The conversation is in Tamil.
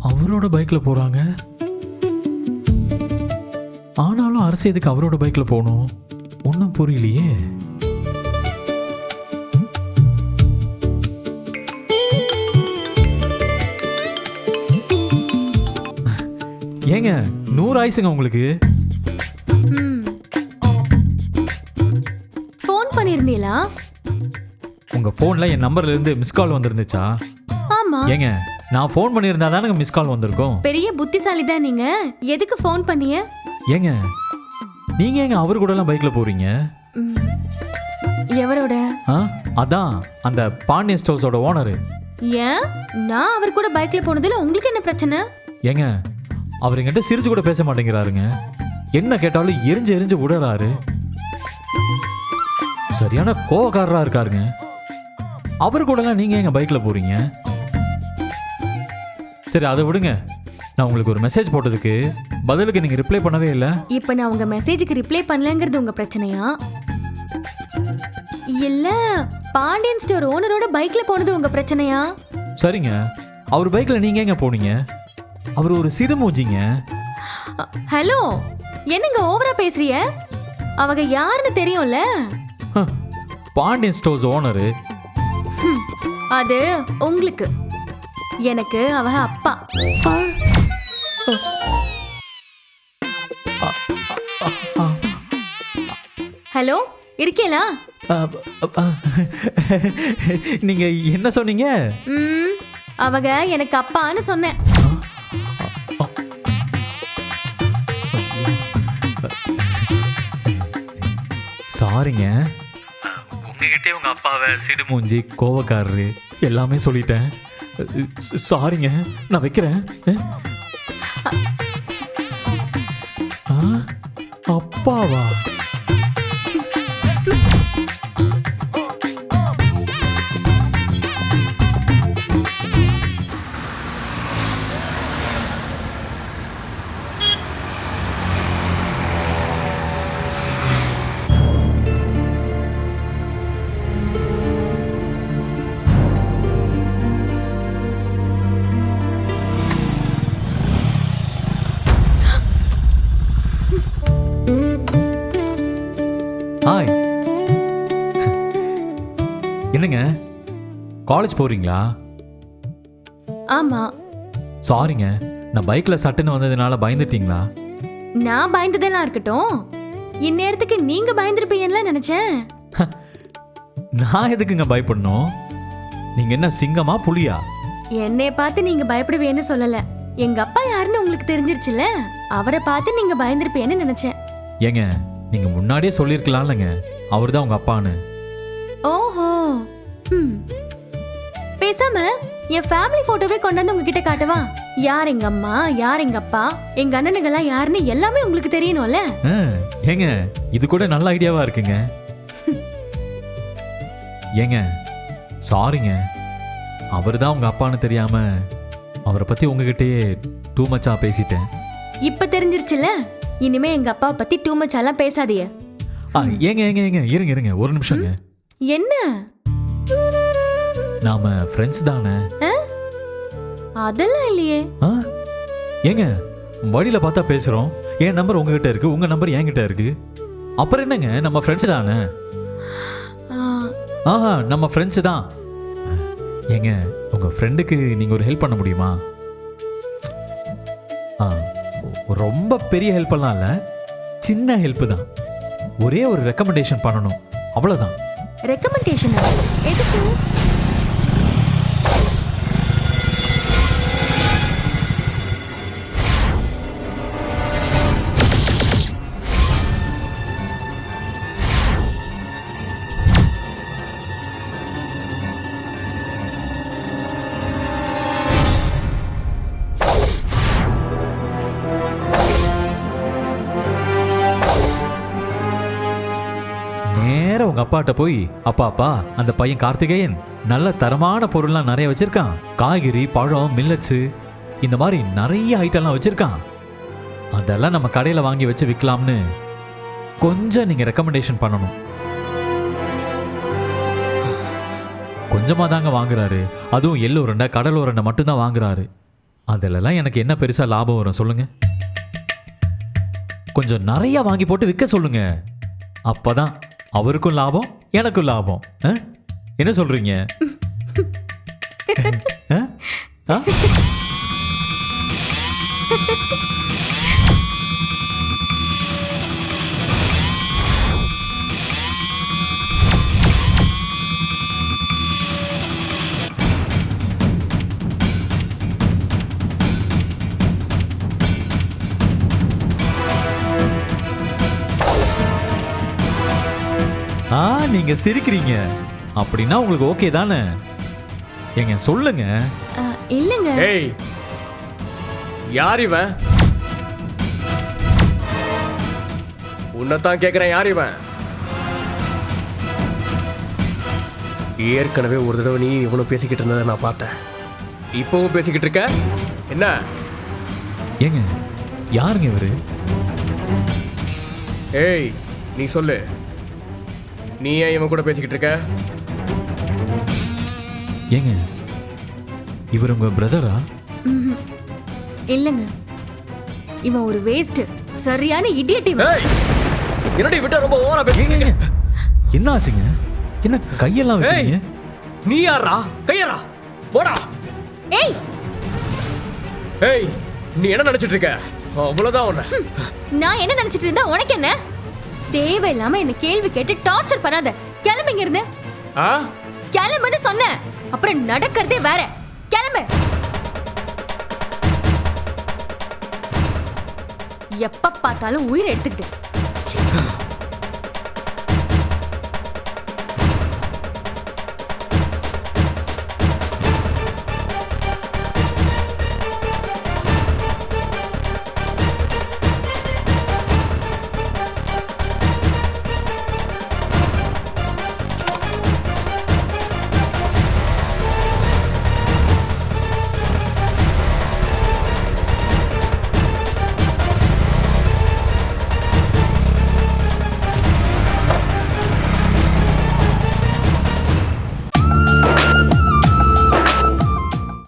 அவரோட பைக்ல போறாங்க. ஆனாலும் அரசு எதுக்கு அவரோட பைக்ல போகணும்? ஒன்றும் புரியலையே. ஏங்க 100 ஆயிசுங்க உங்களுக்கு. ஃபோன் பண்ணிருந்தீங்களா? உங்க போன்ல என் நம்பர்ல இருந்து மிஸ் கால் வந்திருந்துச்சா? ஆமா. ஏங்க நான் ஃபோன் பண்ணியிருந்தா தானே மிஸ் கால் வந்திருக்கும். பெரிய புத்திசாலி தான் நீங்க. எதுக்கு ஃபோன் பண்ணீங்க? ஏங்க நீங்க எங்க அவர் கூட எல்லாம் பைக்ல போறீங்க? எவரோட? அதான் அந்த பாண்டியன் ஸ்டோர்ஸோட ஓனர். ஏன் நான் அவர் கூட பைக்ல போனதுல உங்களுக்கு என்ன பிரச்சனை? ஏங்க அவர் என்கிட்ட சிரிச்சு கூட பேச மாட்டேங்கிறாருங்க. என்ன கேட்டாலும் எரிஞ்சு எரிஞ்சு விடுறாரு. சரியான கோவக்காரரா இருக்காருங்க. அவர் கூட எல்லாம் நீங்க எங்க பைக்ல போறீங்க? சரி அதை விடுங்க. நான் உங்களுக்கு ஒரு மெசேஜ் போட்டதுக்கு பதிலுக்கு நீங்க ரிப்ளை பண்ணவே இல்லை. இப்ப நான் உங்க மெசேஜுக்கு ரிப்ளை பண்ணலங்கிறது உங்க பிரச்சனையா? இல்ல பாண்டியன் ஸ்டோர் ஓனரோட பைக்ல போனது உங்க பிரச்சனையா? சரிங்க, அவர் பைக்ல நீங்க எங்க போனீங்க? அவர் ஒரு சிடுமூஞ்சிங்க. ஹலோ, என்னங்க ஓவரா பேசுறீங்க? அவங்க யாருன்னு தெரியும்ல? Pandian stores owner. அது உங்களுக்கு, எனக்கு அவ அப்பா. ஹலோ, இருக்கீங்களா? நீங்க என்ன சொன்னீங்க? அவங்க எனக்கு அப்பான்னு சொன்னேன். சாரிங்க, உங்ககிட்டே உங்க அப்பாவை சிடுமூஞ்சி கோவக்காரரு எல்லாமே சொல்லிட்டேன். சாரிங்க, நான் வைக்கிறேன். அப்பாவா? ஹாய். என்னங்க காலேஜ் போறீங்களா? ஆமா. சாரிங்க, நான் பைக்ல சட்டுன்னு வந்ததுனால பயந்துட்டீங்களா? நான் பயந்ததெல்லாம் இருக்கட்டும், இந்நேரத்துக்கு நீங்க பயந்துருப்பீங்கன்னு நினைச்சேன். நான் எதுக்குங்க பயப்படணும்? நீங்க என்ன சிங்கமா புலியா? என்னை பார்த்து நீங்க பயப்படுவேன்னு சொல்லல. எங்க அப்பா யாருன்னு உங்களுக்கு தெரிஞ்சிருச்சுல, அவரை பார்த்து நீங்க பயந்துருப்பேன்னு நினைச்சேன். ஏங்க நீங்க முன்னாடியே சொல்லிருக்கலாம்லங்க அவர் தான் உங்க அப்பான்னு. ஓஹோ. பேசாம என் ஃபேமிலி போட்டோவே கொண்டாந்து உங்ககிட்ட காட்டவா? யார் எங்க அம்மா, யார் எங்க அப்பா, எங்க அண்ணனுங்கெல்லாம் யாருன்னு எல்லாமே உங்களுக்கு தெரியணும்ல. ஏங்க இது கூட நல்ல ஐடியாவா இருக்குங்க. ஏங்க சாரிங்க, அவர் தான் உங்க அப்பான்னு தெரியாம அவரை பத்தி உங்ககிட்டயே டூ மச்சா பேசிட்டேன். இப்ப தெரிஞ்சிருச்சுல, இனிமே எங்க அப்பாவை பத்தி டூ மச்சாலாம் பேசாதீங்க. ஏங்க ஏங்க ஏங்க இருங்க இருங்க ஒரு நிமிஷங்க. என்ன? நாம ஃப்ரெண்ட்ஸ் தானே? அதெல்லாம் இல்லையே. ஏங்க வழியில பார்த்தா பேசுறோம். என் நம்பர் உங்ககிட்ட இருக்கு, உங்க நம்பர் என்கிட்ட இருக்கு. அப்புறம் என்னங்க, நம்ம ஃப்ரெண்ட்ஸ் தானே? நம்ம ஃப்ரெண்ட்ஸ் தான். ஏங்க உங்க ஃப்ரெண்டுக்கு நீங்க ஒரு ஹெல்ப் பண்ண முடியுமா? ரொம்ப பெரிய ஹெல்ப் எல்லாம் இல்ல, சின்ன ஹெல்ப் தான். ஒரே ஒரு ரெக்கமெண்டேஷன் பண்ணணும், அவ்வளவுதான். ரெக்கமெண்டேஷன் எதுக்கு? உங்க அப்பாட்ட போய், அப்பா அந்த பையன் கார்த்திகேயன் நல்ல தரமான பொருள்லாம் நிறைய வச்சிருக்கான். காய்கறி, பழம், மில்லட்ஸ், இந்த மாதிரி நிறைய ஐட்டம்லாம் வச்சிருக்கான். அதெல்லாம் நம்ம கடையில வாங்கி வச்சு விற்கலாம்னு கொஞ்சம் நீங்க ரெக்கமெண்டேஷன் பண்ணணும். கொஞ்சமா தாங்க வாங்குறாரு, அதுவும் எள்ளு உருண்டை கடல் உருண்டை மட்டும் தான் வாங்குறாரு. அதிலலாம் எனக்கு என்ன பெருசா லாபம் வரும் சொல்லுங்க? கொஞ்சம் நிறைய வாங்கி போட்டு விற்க சொல்லுங்க. அப்பதான் அவருக்கும் லாபம், எனக்கும் லாபம். என்ன சொல்றீங்க? ஆ? ஆ? நீங்க சிரிக்கிறீங்க அப்படின்னா உங்களுக்கு ஓகே தானே? ஏங்க சொல்லுங்க. இல்லங்க. ஏய், யார் இவன்? உன்னைத்தான் கேக்குறேன், யார் இவன்? ஏற்கனவே ஒரு தடவை நீ இவனும் பேசிக்கிட்டு இருந்ததை நான் பார்த்தேன். இப்பவும் பேசிக்கிட்டு இருக்க என்ன? ஏங்க யாருங்க இவரு? ஏய், நீ சொல்லு, நீ ஏன் இவன் கூட பேசிக்கிட்டு இருக்க? ஏங்க இவர் உங்க பிரதரா? இல்லங்க, இவன் ஒரு வேஸ்ட், சரியான இடியட் இவன். ஏய், என்னடி விட்டா ரொம்ப ஓவரா பேசுறீங்க. என்ன ஆச்சுங்க? என்ன கையெல்லாம் வைக்கிறீங்க? நீ யாரா? கையறா, போடா. ஏய் ஏய், நீ என்ன நினைச்சிட்டு இருக்க? அவ்வளவுதான் உன்னை. நான் என்ன நினைச்சிட்டு இருந்தா உனக்கு என்ன? தேவையில்லாம என்ன கேள்வி கேட்டு டார்ச்சர் பண்ணாத. கிளம்புங்க இருந்து. ஆ? கிளம்புன்னு சொன்னேன், அப்புறம் நடக்கிறதே வேற. கிளம்பு. எப்ப பார்த்தாலும் உயிரை எடுத்துக்கிட்டு.